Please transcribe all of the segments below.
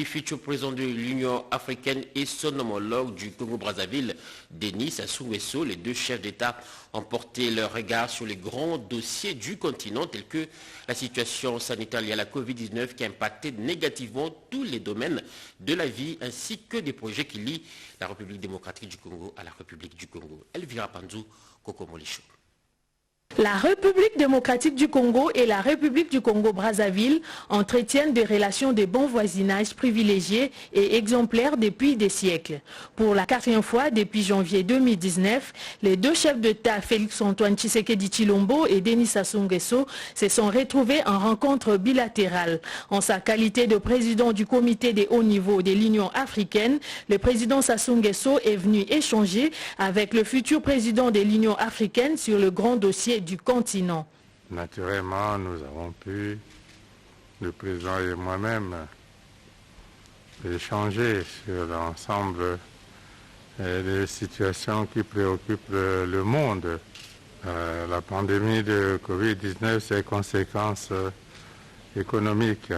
du futur président de l'Union africaine et son homologue du Congo-Brazzaville, Denis Sassou Nguesso. Les deux chefs d'État ont porté leur regard sur les grands dossiers du continent tels que la situation sanitaire liée à la Covid-19 qui a impacté négativement tous les domaines de la vie ainsi que des projets qui lient la République démocratique du Congo à la République du Congo. Elvira Panzou, Kokomolicho. La République démocratique du Congo et la République du Congo-Brazzaville entretiennent des relations de bon voisinage privilégiées et exemplaires depuis des siècles. Pour la 4e fois depuis janvier 2019, les deux chefs d'État Félix-Antoine Tshisekedi Tshilombo et Denis Sassou Nguesso se sont retrouvés en rencontre bilatérale. En sa qualité de président du comité de haut niveau de l'Union africaine, le président Sassou Nguesso est venu échanger avec le futur président de l'Union africaine sur le grand dossier du continent. Naturellement, nous avons pu, le président et moi-même, échanger sur l'ensemble des situations qui préoccupent le monde. La pandémie de Covid-19, ses conséquences économiques,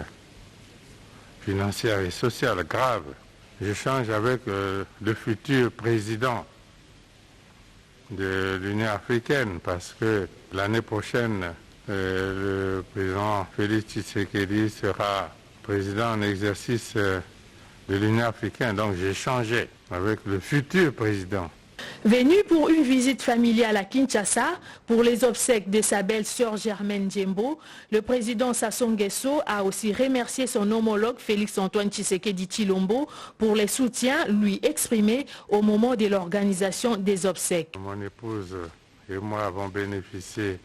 financières et sociales graves. J'échange avec le futur président de l'Union africaine parce que l'année prochaine, le président Félix Tshisekedi sera président en exercice de l'Union africaine. Donc j'ai échangé avec le futur président. Venu pour une visite familiale à Kinshasa pour les obsèques de sa belle-sœur Germaine Djembo, le président Sassou Nguesso a aussi remercié son homologue Félix-Antoine Tshisekedi Tshilombo pour les soutiens lui exprimés au moment de l'organisation des obsèques. Mon épouse et moi avons bénéficié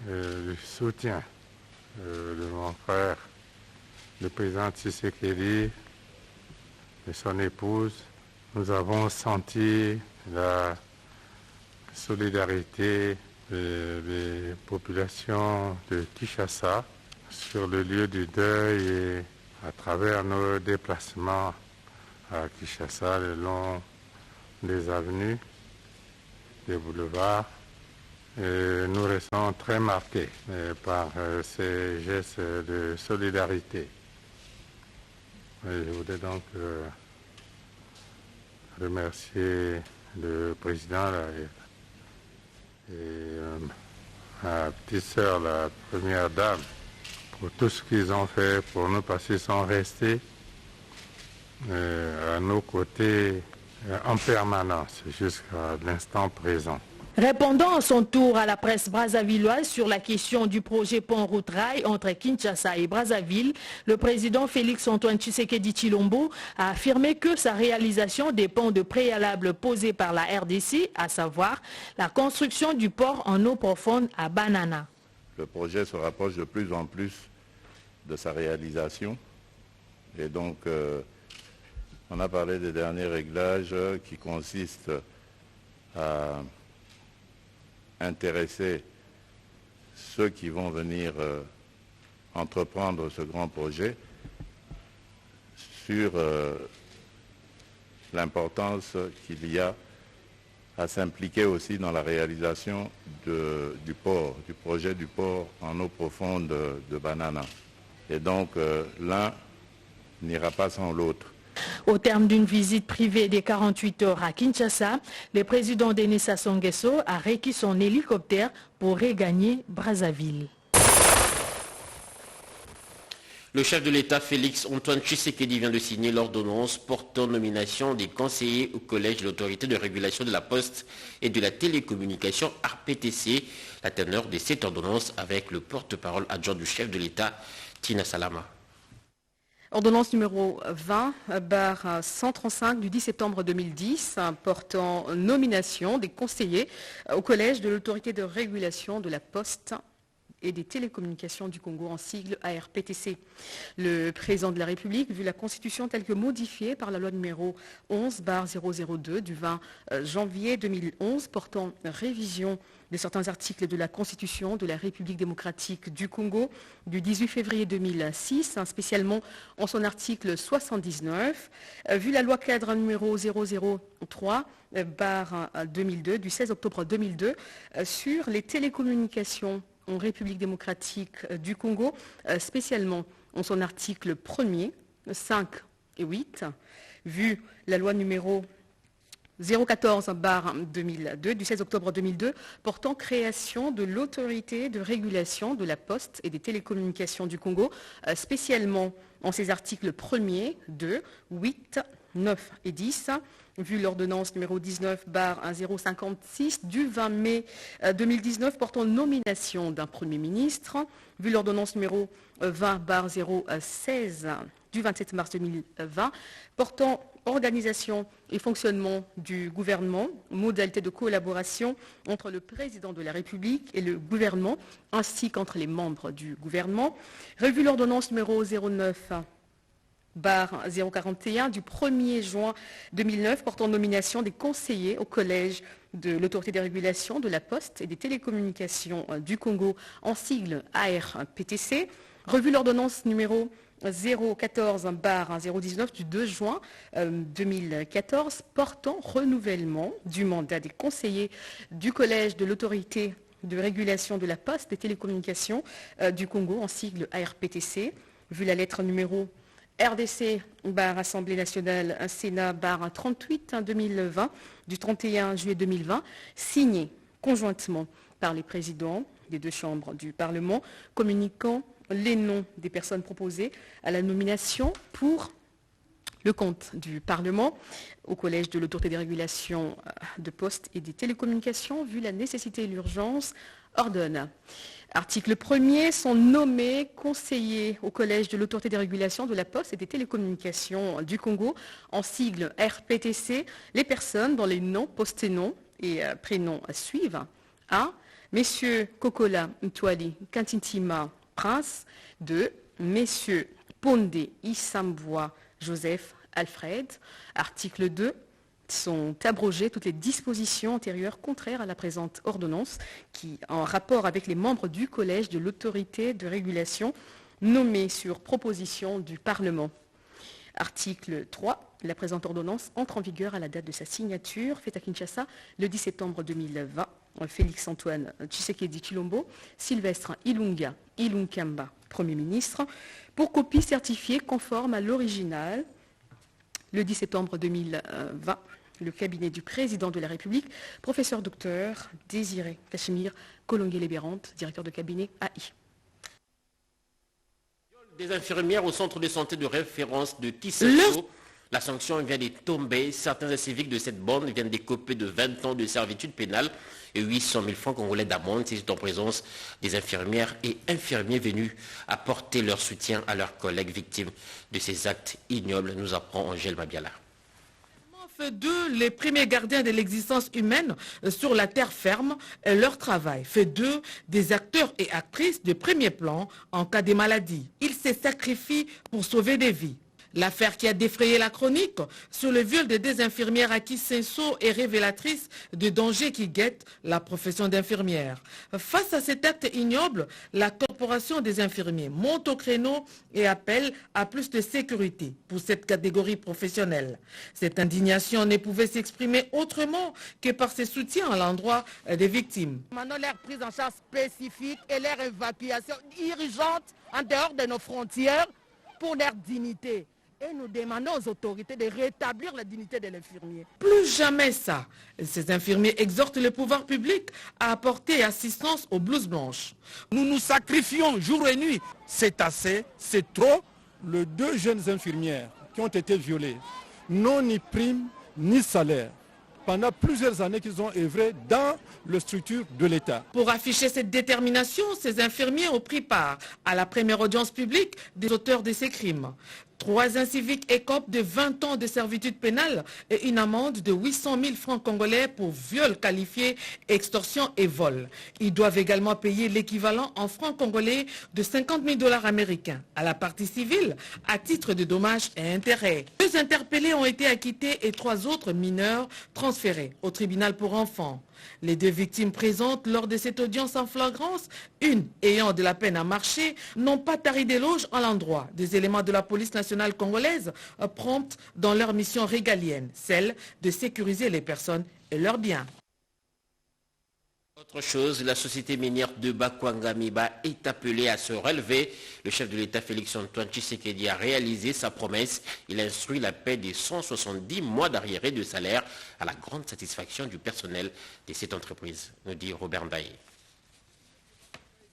du soutien de mon frère, le président Tshisekedi et son épouse. Nous avons senti la solidarité des populations de Kinshasa sur le lieu du deuil et à travers nos déplacements à Kinshasa le long des avenues, des boulevards. Et nous restons très marqués par ces gestes de solidarité. Et je voudrais donc remercier le président et ma petite sœur, la première dame, pour tout ce qu'ils ont fait pour nous parce qu'ils sont restés à nos côtés en permanence jusqu'à l'instant présent. Répondant à son tour à la presse brazzavilloise sur la question du projet pont-route-rail entre Kinshasa et Brazzaville, le président Félix-Antoine Tshisekedi Tshilombo a affirmé que sa réalisation dépend de préalables posés par la RDC, à savoir la construction du port en eau profonde à Banana. Le projet se rapproche de plus en plus de sa réalisation et donc on a parlé des derniers réglages qui consistent à intéresser ceux qui vont venir entreprendre ce grand projet sur l'importance qu'il y a à s'impliquer aussi dans la réalisation du port, du projet du port en eau profonde de Banana. Et donc l'un n'ira pas sans l'autre. Au terme d'une visite privée des 48 heures à Kinshasa, le président Denis Sassou Nguesso a requis son hélicoptère pour regagner Brazzaville. Le chef de l'État Félix-Antoine Tshisekedi vient de signer l'ordonnance portant nomination des conseillers au collège de l'autorité de régulation de la poste et de la télécommunication RPTC. La teneur de cette ordonnance avec le porte-parole adjoint du chef de l'État, Tina Salama. Ordonnance numéro 20/135 du 10 septembre 2010 portant nomination des conseillers au collège de l'autorité de régulation de la poste et des télécommunications du Congo en sigle ARPTC. Le président de la République, vu la Constitution telle que modifiée par la loi numéro 11/002 du 20 janvier 2011 portant révision de certains articles de la Constitution de la République démocratique du Congo du 18 février 2006, spécialement en son article 79, vu la loi cadre numéro 003/2002 du 16 octobre 2002 sur les télécommunications en République démocratique du Congo, spécialement en son article 1er, 5 8, vu la loi numéro 014/2002 du 16 octobre 2002 portant création de l'autorité de régulation de la poste et des télécommunications du Congo, spécialement en ses articles 1er, 2, 8, 9 et 10, vu l'ordonnance numéro 19/1056 du 20 mai 2019 portant nomination d'un Premier ministre, vu l'ordonnance numéro 20/016 du 27 mars 2020 portant organisation et fonctionnement du gouvernement, modalité de collaboration entre le président de la République et le gouvernement, ainsi qu'entre les membres du gouvernement, revu l'ordonnance numéro 09/041 du 1er juin 2009 portant nomination des conseillers au collège de l'autorité de régulation de la poste et des télécommunications du Congo, en sigle ARPTC, revu l'ordonnance numéro 014/019 du 2 juin 2014 portant renouvellement du mandat des conseillers du collège de l'autorité de régulation de la poste des télécommunications du Congo, en sigle ARPTC, vu la lettre numéro RDC/Assemblée nationale Sénat/38 2020 du 31 juillet 2020, signée conjointement par les présidents des deux chambres du Parlement, communiquant les noms des personnes proposées à la nomination pour le compte du Parlement au Collège de l'autorité des régulations de postes et des télécommunications, vu la nécessité et l'urgence, ordonne. Article 1er, sont nommés conseillers au Collège de l'autorité des régulations de la poste et des télécommunications du Congo, en sigle RPTC, les personnes dont les noms, posténoms et prénoms suivent. 1. Messieurs Kokola Ntwali Kantintima Prince. 2. Messieurs Pondé Issambois Joseph Alfred. Article 2. Sont abrogées toutes les dispositions antérieures contraires à la présente ordonnance qui, en rapport avec les membres du Collège de l'autorité de régulation nommés sur proposition du Parlement. Article 3. La présente ordonnance entre en vigueur à la date de sa signature, faite à Kinshasa le 10 septembre 2020. Félix-Antoine Tshisekedi Tshilombo, Sylvestre Ilunga Ilunkamba, Premier ministre, pour copie certifiée conforme à l'original. Le 10 septembre 2020, le cabinet du président de la République, professeur docteur Désiré Cachemire Kolongué-Lébérante, directeur de cabinet AI. Des infirmières au centre de santé de référence de Kissasso. La sanction vient de tomber. Certains civiques de cette bande viennent d'écoper de 20 ans de servitude pénale et 800 000 francs congolais d'amende. C'est en présence des infirmières et infirmiers venus apporter leur soutien à leurs collègues victimes de ces actes ignobles, nous apprend Angèle Mabiala. Fait d'eux les premiers gardiens de l'existence humaine sur la terre ferme et leur travail. Fait d'eux des acteurs et actrices de premier plan en cas de maladie. Ils se sacrifient pour sauver des vies. L'affaire qui a défrayé la chronique sur le viol de deux infirmières à Kissasso est révélatrice de dangers qui guettent la profession d'infirmière. Face à cet acte ignoble, la corporation des infirmiers monte au créneau et appelle à plus de sécurité pour cette catégorie professionnelle. Cette indignation ne pouvait s'exprimer autrement que par ses soutiens à l'endroit des victimes. Maintenant, leur prise en charge spécifique et leur évacuation urgente en dehors de nos frontières pour leur dignité. Et nous demandons aux autorités de rétablir la dignité de l'infirmier. Plus jamais ça. Ces infirmiers exhortent le pouvoir public à apporter assistance aux blouses blanches. Nous nous sacrifions jour et nuit. C'est assez, c'est trop. Les deux jeunes infirmières qui ont été violées n'ont ni prime ni salaire. Pendant plusieurs années qu'ils ont œuvré dans les structures de l'État. Pour afficher cette détermination, ces infirmiers ont pris part à la première audience publique des auteurs de ces crimes. 3 inciviques écopent de 20 ans de servitude pénale et une amende de 800 000 francs congolais pour viol qualifié, extorsion et vol. Ils doivent également payer l'équivalent en francs congolais de 50 000 $ américains à la partie civile à titre de dommages et intérêts. 2 interpellés ont été acquittés et 3 autres mineurs transférés au tribunal pour enfants. Les 2 victimes présentes lors de cette audience en flagrance, une ayant de la peine à marcher, n'ont pas tari d'éloges à l'endroit des éléments de la police nationale congolaise promptes dans leur mission régalienne, celle de sécuriser les personnes et leurs biens. Autre chose, la société minière de Bakwanga Miba est appelée à se relever. Le chef de l'État Félix-Antoine Tshisekedi a réalisé sa promesse. Il a instruit la paie des 170 mois d'arriérés de salaire à la grande satisfaction du personnel de cette entreprise, nous dit Robert Ndaye.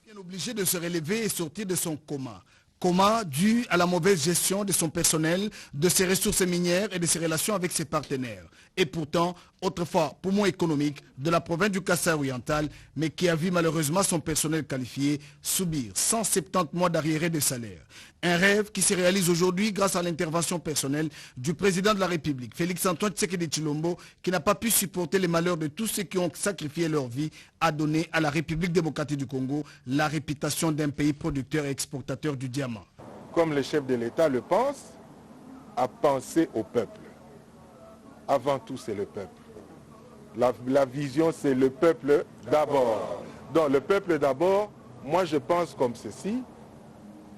Il est obligé de se relever et sortir de son coma. Coma dû à la mauvaise gestion de son personnel, de ses ressources minières et de ses relations avec ses partenaires. Et pourtant, autrefois poumon économique de la province du Kasaï oriental, mais qui a vu malheureusement son personnel qualifié subir 170 mois d'arriérés de salaire. Un rêve qui se réalise aujourd'hui grâce à l'intervention personnelle du président de la République, Félix-Antoine Tshisekedi Tshilombo, qui n'a pas pu supporter les malheurs de tous ceux qui ont sacrifié leur vie à donner à la République démocratique du Congo la réputation d'un pays producteur et exportateur du diamant. Comme le chef de l'État le pense, à penser au peuple. Avant tout, c'est le peuple. La vision, c'est le peuple d'abord. Donc, le peuple d'abord, moi je pense comme ceci.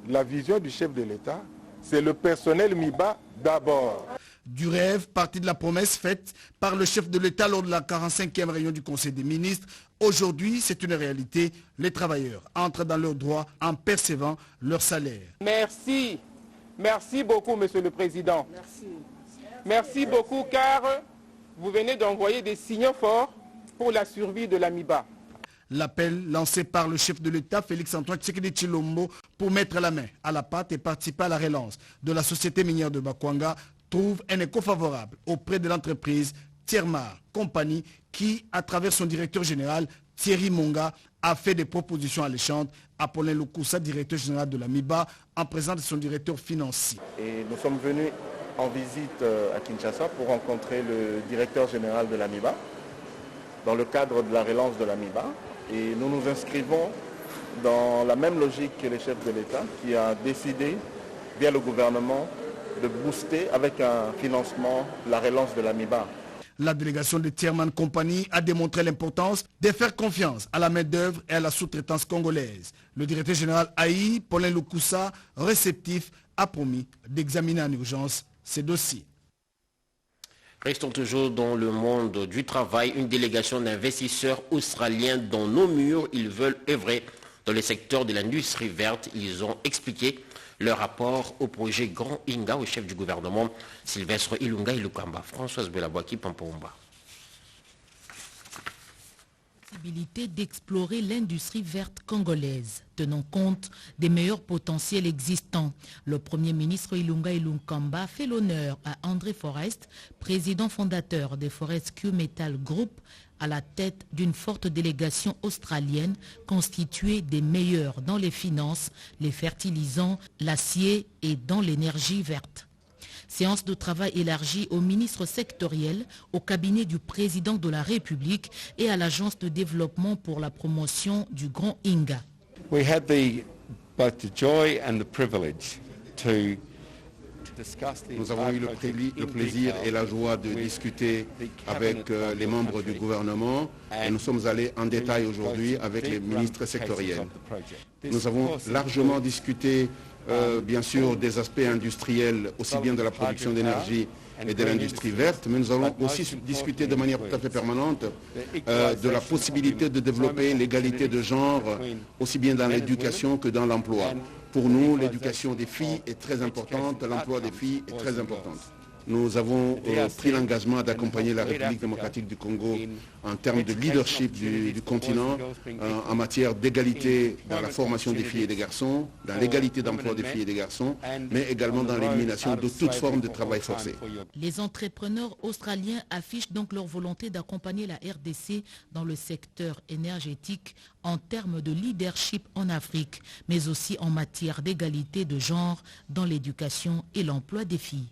La vision du chef de l'État, c'est le personnel MIBA d'abord. Du rêve, partie de la promesse faite par le chef de l'État lors de la 45e réunion du Conseil des ministres. Aujourd'hui, c'est une réalité. Les travailleurs entrent dans leurs droits en percevant leur salaire. Merci. Merci beaucoup, Monsieur le Président. Merci. Merci beaucoup, car vous venez d'envoyer des signaux forts pour la survie de la MIBA. L'appel lancé par le chef de l'État, Félix-Antoine Tshisekedi Tshilombo, pour mettre la main à la pâte et participer à la relance de la société minière de Bakwanga, trouve un écho favorable auprès de l'entreprise Tiermar Compagnie qui, à travers son directeur général, Thierry Monga, a fait des propositions alléchantes à Paulin Lukusa, directeur général de la MIBA, en présence de son directeur financier. Et nous sommes venus en visite à Kinshasa pour rencontrer le directeur général de la MIBA dans le cadre de la relance de la MIBA. Et nous nous inscrivons dans la même logique que le chef de l'État qui a décidé, via le gouvernement, de booster avec un financement la relance de la MIBA. La délégation de Tierman Compagnie a démontré l'importance de faire confiance à la main-d'œuvre et à la sous-traitance congolaise. Le directeur général AI, Paulin Lukusa, réceptif, a promis d'examiner en urgence ces dossiers. Restons toujours dans le monde du travail. Une délégation d'investisseurs australiens dans nos murs, ils veulent œuvrer dans le secteur de l'industrie verte. Ils ont expliqué leur rapport au projet Grand Inga au chef du gouvernement Sylvestre Ilunga Ilukamba. Françoise Belabouaki, Pampomba. Possibilité d'explorer l'industrie verte congolaise, tenant compte des meilleurs potentiels existants. Le Premier ministre Ilunga Ilunkamba fait l'honneur à André Forest, président fondateur des Forest Q Metal Group, à la tête d'une forte délégation australienne constituée des meilleurs dans les finances, les fertilisants, l'acier et dans l'énergie verte. Séance de travail élargie aux ministres sectoriels, au cabinet du président de la République et à l'Agence de développement pour la promotion du Grand Inga. We had both the joy and the privilege to Nous avons eu le plaisir et la joie de discuter avec les membres du gouvernement et nous sommes allés en détail aujourd'hui avec les ministres sectoriels. Nous avons largement discuté bien sûr des aspects industriels, aussi bien de la production d'énergie et de l'industrie verte, mais nous allons aussi discuter de manière tout à fait permanente de la possibilité de développer l'égalité de genre, aussi bien dans l'éducation que dans l'emploi. Pour nous, l'éducation des filles est très importante, l'emploi des filles est très important. Nous avons pris l'engagement d'accompagner la République démocratique du Congo en termes de leadership du continent, en matière d'égalité dans la formation des filles et des garçons, dans l'égalité d'emploi des filles et des garçons, mais également dans l'élimination de toute forme de travail forcé. Les entrepreneurs australiens affichent donc leur volonté d'accompagner la RDC dans le secteur énergétique en termes de leadership en Afrique, mais aussi en matière d'égalité de genre dans l'éducation et l'emploi des filles.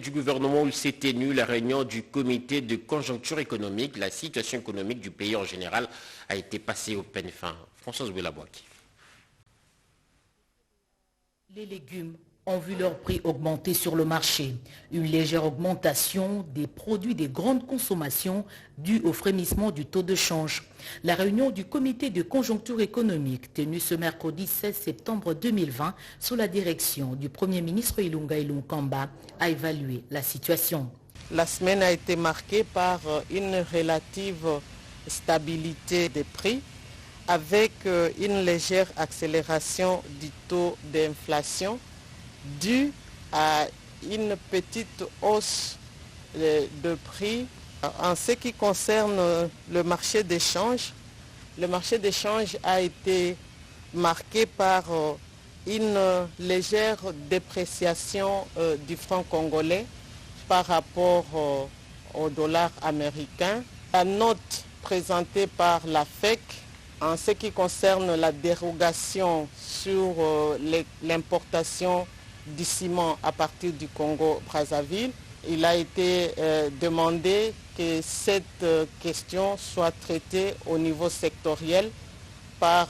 Du gouvernement où s'est tenue la réunion du comité de conjoncture économique, la situation économique du pays en général a été passée au peigne fin. Françoise Belabouaki. Les légumes ont vu leur prix augmenter sur le marché. Une légère augmentation des produits de grande consommation due au frémissement du taux de change. La réunion du comité de conjoncture économique tenue ce mercredi 16 septembre 2020 sous la direction du Premier ministre Ilunga Ilunkamba a évalué la situation. La semaine a été marquée par une relative stabilité des prix avec une légère accélération du taux d'inflation due à une petite hausse de prix. En ce qui concerne le marché d'échange a été marqué par une légère dépréciation du franc congolais par rapport au dollar américain. La note présentée par la FEC en ce qui concerne la dérogation sur l'importation du ciment à partir du Congo-Brazzaville, il a été demandé que cette question soit traitée au niveau sectoriel par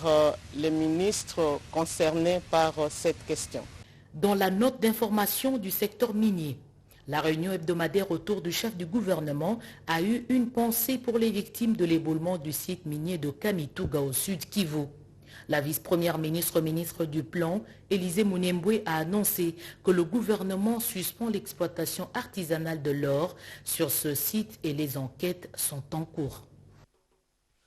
les ministres concernés par cette question. Dans la note d'information du secteur minier, la réunion hebdomadaire autour du chef du gouvernement a eu une pensée pour les victimes de l'éboulement du site minier de Kamituga au sud Kivu. La vice-première ministre du Plan, Élisée Mounemboué, a annoncé que le gouvernement suspend l'exploitation artisanale de l'or sur ce site et les enquêtes sont en cours.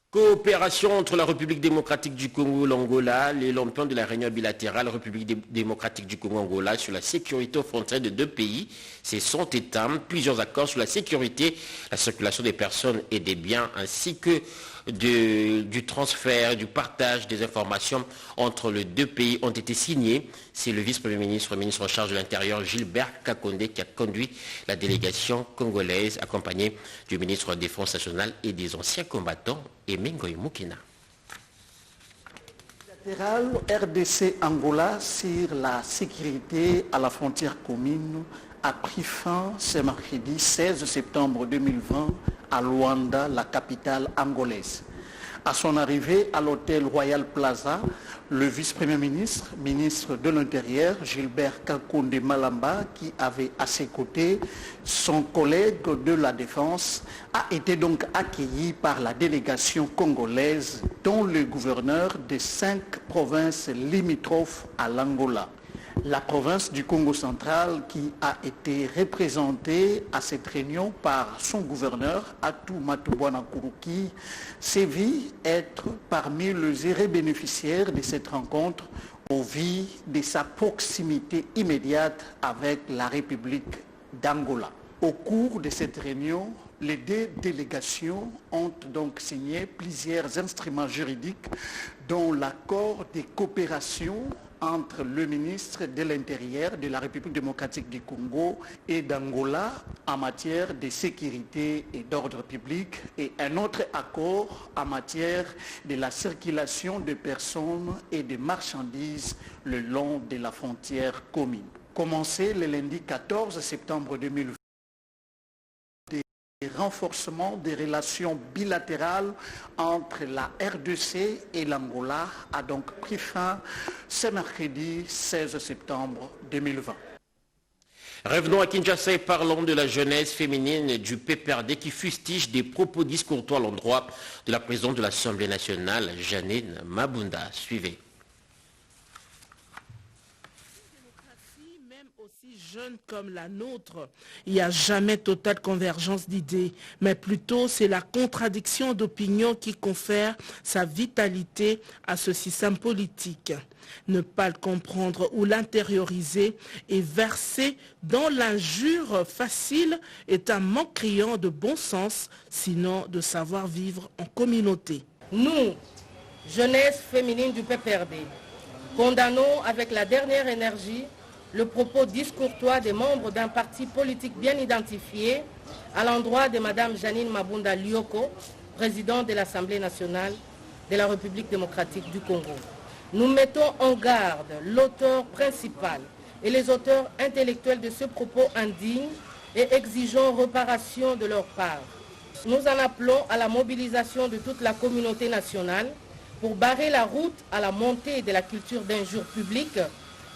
Coopération entre la République démocratique du Congo et l'Angola, les lampions de la réunion bilatérale République démocratique du Congo-Angola sur la sécurité aux frontières de deux pays se sont éteints. Plusieurs accords sur la sécurité, la circulation des personnes et des biens ainsi que du transfert, du partage des informations entre les deux pays ont été signés. C'est le vice-premier ministre, ministre en charge de l'Intérieur, Gilbert Kakonde, qui a conduit la délégation congolaise, accompagnée du ministre de la Défense nationale et des anciens combattants, Emengoy Mukina. RDC-Angola sur la sécurité à la frontière commune a pris fin ce mercredi 16 septembre 2020 à Luanda, la capitale angolaise. À son arrivée à l'hôtel Royal Plaza, le vice-premier ministre, ministre de l'Intérieur, Gilbert Kakonde Malamba, qui avait à ses côtés son collègue de la Défense, a été donc accueilli par la délégation congolaise, dont le gouverneur des 5 provinces limitrophes à l'Angola. La province du Congo central qui a été représentée à cette réunion par son gouverneur, Atou Matubwana Kuruki, s'est vu être parmi les heureux bénéficiaires de cette rencontre au vu de sa proximité immédiate avec la République d'Angola. Au cours de cette réunion, les deux délégations ont donc signé plusieurs instruments juridiques dont l'accord de coopération entre le ministre de l'Intérieur de la République démocratique du Congo et d'Angola en matière de sécurité et d'ordre public et un autre accord en matière de la circulation de personnes et de marchandises le long de la frontière commune. Commencé le lundi 14 septembre 2020, le renforcement des relations bilatérales entre la RDC et l'Angola a donc pris fin ce mercredi 16 septembre 2020. Revenons à Kinshasa et parlons de la jeunesse féminine du PPRD qui fustige des propos discourtois à l'endroit de la présidente de l'Assemblée nationale, Janine Mabunda. Suivez. Jeune comme la nôtre, il n'y a jamais totale convergence d'idées, mais plutôt c'est la contradiction d'opinion qui confère sa vitalité à ce système politique. Ne pas le comprendre ou l'intérioriser et verser dans l'injure facile est un manque criant de bon sens, sinon de savoir vivre en communauté. Nous, jeunesse féminine du PPRD, condamnons avec la dernière énergie le propos discourtois des membres d'un parti politique bien identifié à l'endroit de Mme Janine Mabunda Lyoko, présidente de l'Assemblée nationale de la République démocratique du Congo. Nous mettons en garde l'auteur principal et les auteurs intellectuels de ce propos indigne et exigeons réparation de leur part. Nous en appelons à la mobilisation de toute la communauté nationale pour barrer la route à la montée de la culture d'injure publique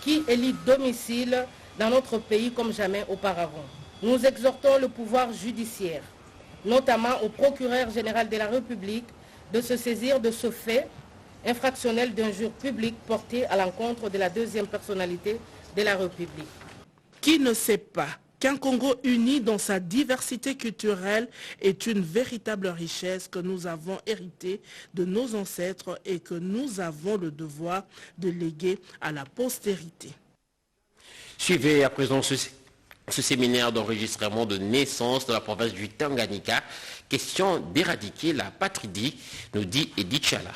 qui élit domicile dans notre pays comme jamais auparavant. Nous exhortons le pouvoir judiciaire, notamment au procureur général de la République, de se saisir de ce fait infractionnel d'injure publique porté à l'encontre de la deuxième personnalité de la République. Qui ne sait pas qu'un Congo uni dans sa diversité culturelle est une véritable richesse que nous avons héritée de nos ancêtres et que nous avons le devoir de léguer à la postérité. Suivez à présent ce séminaire d'enregistrement de naissance dans la province du Tanganyika. Question d'éradiquer la patridie, nous dit Edith Chala.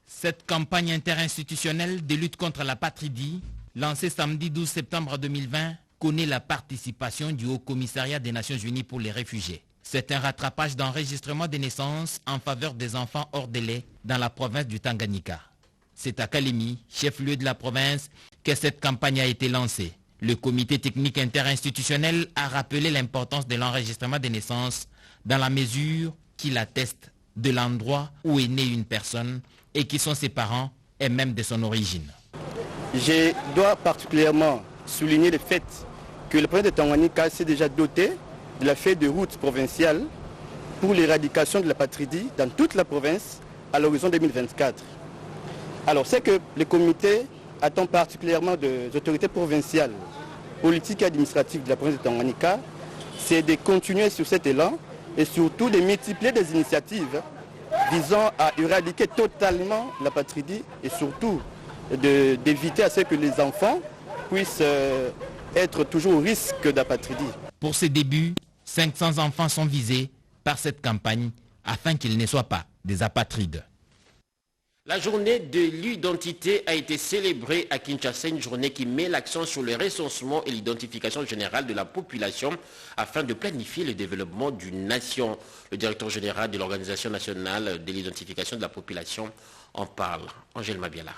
Cette campagne interinstitutionnelle de lutte contre la patridie, lancée samedi 12 septembre 2020, connaît la participation du Haut Commissariat des Nations Unies pour les réfugiés. C'est un rattrapage d'enregistrement des naissances en faveur des enfants hors délai dans la province du Tanganyika. C'est à Kalemi, chef-lieu de la province, que cette campagne a été lancée. Le comité technique interinstitutionnel a rappelé l'importance de l'enregistrement des naissances dans la mesure qu'il atteste de l'endroit où est née une personne et qui sont ses parents et même de son origine. Je dois particulièrement souligner le fait que le province de Tanganyika s'est déjà doté de la feuille de route provinciale pour l'éradication de la patridie dans toute la province à l'horizon 2024. Alors c'est que le comité attend particulièrement des autorités provinciales, politiques et administratives de la province de Tanganyika, c'est de continuer sur cet élan et surtout de multiplier des initiatives visant à éradiquer totalement la patridie et surtout d'éviter à ce que les enfants puissent être toujours au risque d'apatridie. Pour ces débuts, 500 enfants sont visés par cette campagne afin qu'ils ne soient pas des apatrides. La journée de l'identité a été célébrée à Kinshasa, une journée qui met l'accent sur le recensement et l'identification générale de la population afin de planifier le développement d'une nation. Le directeur général de l'Organisation nationale de l'identification de la population en parle. Angèle Mabiala.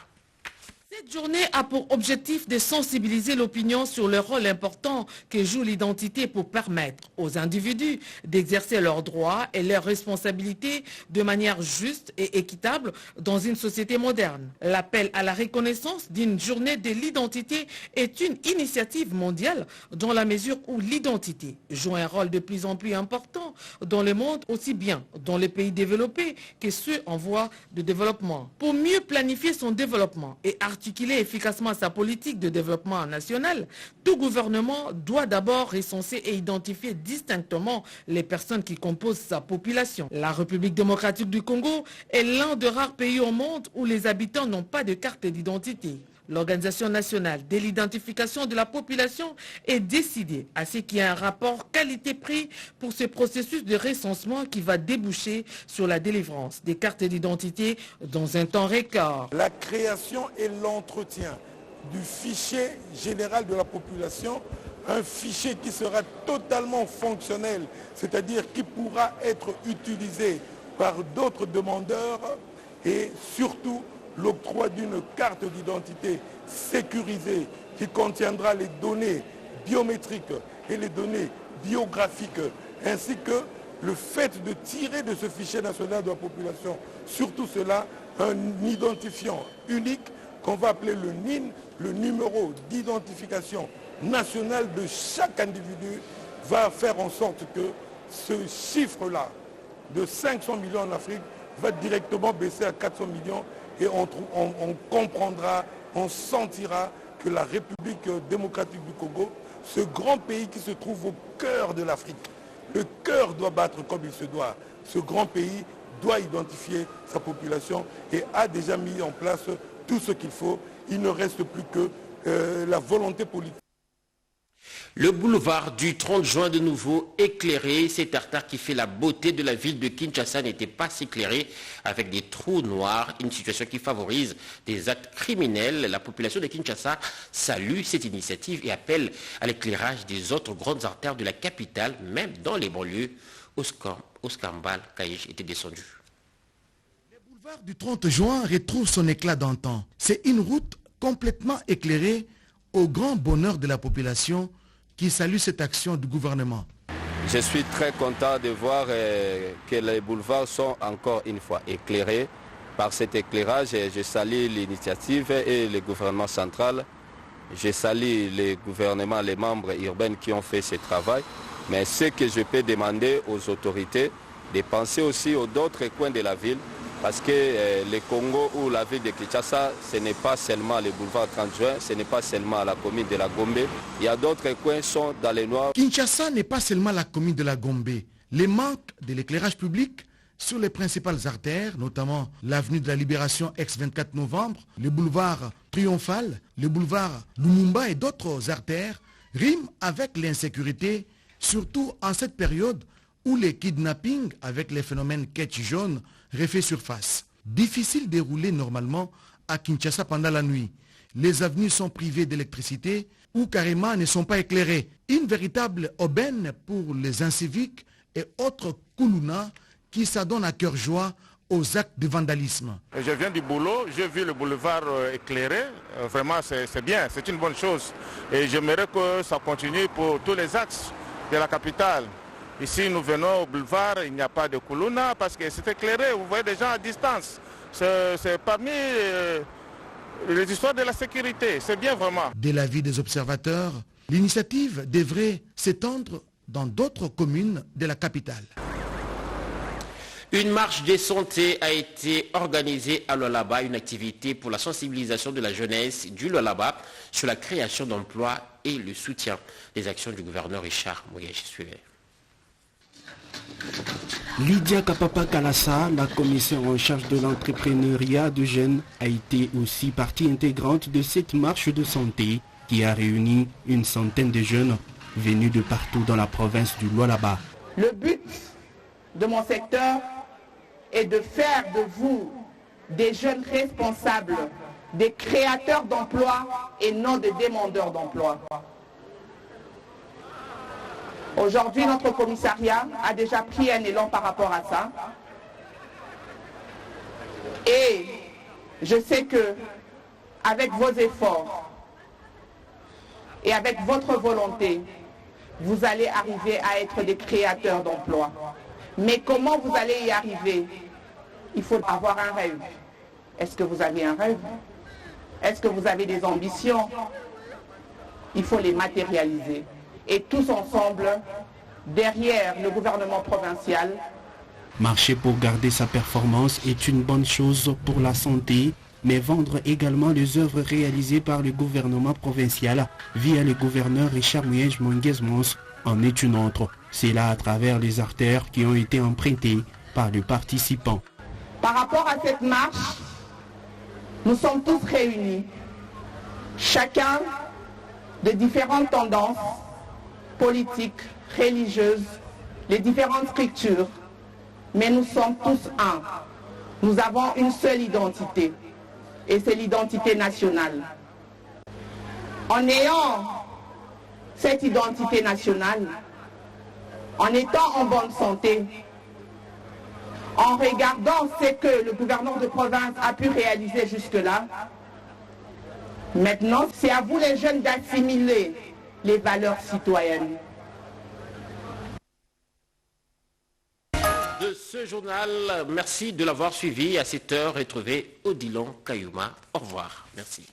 Cette journée a pour objectif de sensibiliser l'opinion sur le rôle important que joue l'identité pour permettre aux individus d'exercer leurs droits et leurs responsabilités de manière juste et équitable dans une société moderne. L'appel à la reconnaissance d'une journée de l'identité est une initiative mondiale dans la mesure où l'identité joue un rôle de plus en plus important dans le monde, aussi bien dans les pays développés que ceux en voie de développement. Pour mieux planifier son développement et articuler efficacement sa politique de développement national, tout gouvernement doit d'abord recenser et identifier distinctement les personnes qui composent sa population. La République démocratique du Congo est l'un des rares pays au monde où les habitants n'ont pas de carte d'identité. L'Organisation nationale de l'identification de la population est décidée à ce qu'il y ait un rapport qualité-prix pour ce processus de recensement qui va déboucher sur la délivrance des cartes d'identité dans un temps record. La création et l'entretien du fichier général de la population, un fichier qui sera totalement fonctionnel, c'est-à-dire qui pourra être utilisé par d'autres demandeurs et surtout l'octroi d'une carte d'identité sécurisée qui contiendra les données biométriques et les données biographiques, ainsi que le fait de tirer de ce fichier national de la population, surtout cela, un identifiant unique qu'on va appeler le NIN, le numéro d'identification national de chaque individu, va faire en sorte que ce chiffre-là de 500 millions en Afrique va directement baisser à 400 millions. Et on comprendra, on sentira que la République démocratique du Congo, ce grand pays qui se trouve au cœur de l'Afrique, le cœur doit battre comme il se doit. Ce grand pays doit identifier sa population et a déjà mis en place tout ce qu'il faut. Il ne reste plus que la volonté politique. Le boulevard du 30 juin de nouveau éclairé. Cet tartare qui fait la beauté de la ville de Kinshasa n'était pas éclairé avec des trous noirs, une situation qui favorise des actes criminels. La population de Kinshasa salue cette initiative et appelle à l'éclairage des autres grandes artères de la capitale, même dans les banlieues. Oscar Mbal Kaïch était descendu. Le boulevard du 30 juin retrouve son éclat d'antan. C'est une route complètement éclairée au grand bonheur de la population qui salue cette action du gouvernement. Je suis très content de voir que les boulevards sont encore une fois éclairés. Par cet éclairage, je salue l'initiative et le gouvernement central. Je salue les gouvernements, les membres urbains qui ont fait ce travail. Mais ce que je peux demander aux autorités, de penser aussi aux autres coins de la ville Parce que le Congo ou la ville de Kinshasa, ce n'est pas seulement le boulevard 30 juin, ce n'est pas seulement la commune de la Gombe. Il y a d'autres coins qui sont dans les noirs. Kinshasa n'est pas seulement la commune de la Gombe. Les manques de l'éclairage public sur les principales artères, notamment l'avenue de la Libération ex-24 novembre, le boulevard Triomphal, le boulevard Lumumba et d'autres artères, riment avec l'insécurité, surtout en cette période où les kidnappings avec les phénomènes catch jaune refait surface. Difficile de rouler normalement à Kinshasa pendant la nuit. Les avenues sont privées d'électricité ou carrément ne sont pas éclairées. Une véritable aubaine pour les inciviques et autres koulouna qui s'adonnent à cœur joie aux actes de vandalisme. Je viens du boulot, j'ai vu le boulevard éclairé, vraiment c'est bien, c'est une bonne chose. Et j'aimerais que ça continue pour tous les axes de la capitale. Ici nous venons au boulevard, il n'y a pas de koulouna parce que c'est éclairé, vous voyez des gens à distance. C'est parmi les histoires de la sécurité, c'est bien vraiment. De l'avis des observateurs, l'initiative devrait s'étendre dans d'autres communes de la capitale. Une marche de santé a été organisée à Lualaba, une activité pour la sensibilisation de la jeunesse du Lualaba sur la création d'emplois et le soutien des actions du gouverneur Richard Mouyèche. Suivez. Lydia Kapapa Kalassa, la commissaire en charge de l'entrepreneuriat de jeunes, a été aussi partie intégrante de cette marche de santé qui a réuni une centaine de jeunes venus de partout dans la province du Lualaba. Le but de mon secteur est de faire de vous des jeunes responsables, des créateurs d'emplois et non des demandeurs d'emplois. Aujourd'hui, notre commissariat a déjà pris un élan par rapport à ça. Et je sais que avec vos efforts et avec votre volonté, vous allez arriver à être des créateurs d'emplois. Mais comment vous allez y arriver? Il faut avoir un rêve. Est-ce que vous avez un rêve? Est-ce que vous avez des ambitions? Il faut les matérialiser. Et tous ensemble, derrière le gouvernement provincial. Marcher pour garder sa performance est une bonne chose pour la santé, mais vendre également les œuvres réalisées par le gouvernement provincial via le gouverneur Richard Mouyèche Mons en est une autre. C'est là à travers les artères qui ont été empruntées par les participants. Par rapport à cette marche, nous sommes tous réunis, chacun de différentes tendances politiques, religieuses, les différentes structures, mais nous sommes tous un. Nous avons une seule identité, et c'est l'identité nationale. En ayant cette identité nationale, en étant en bonne santé, en regardant ce que le gouverneur de province a pu réaliser jusque-là, maintenant c'est à vous les jeunes d'assimiler les valeurs citoyennes. De ce journal, merci de l'avoir suivi. À 7h, retrouvez Odilon Kayuma. Au revoir. Merci.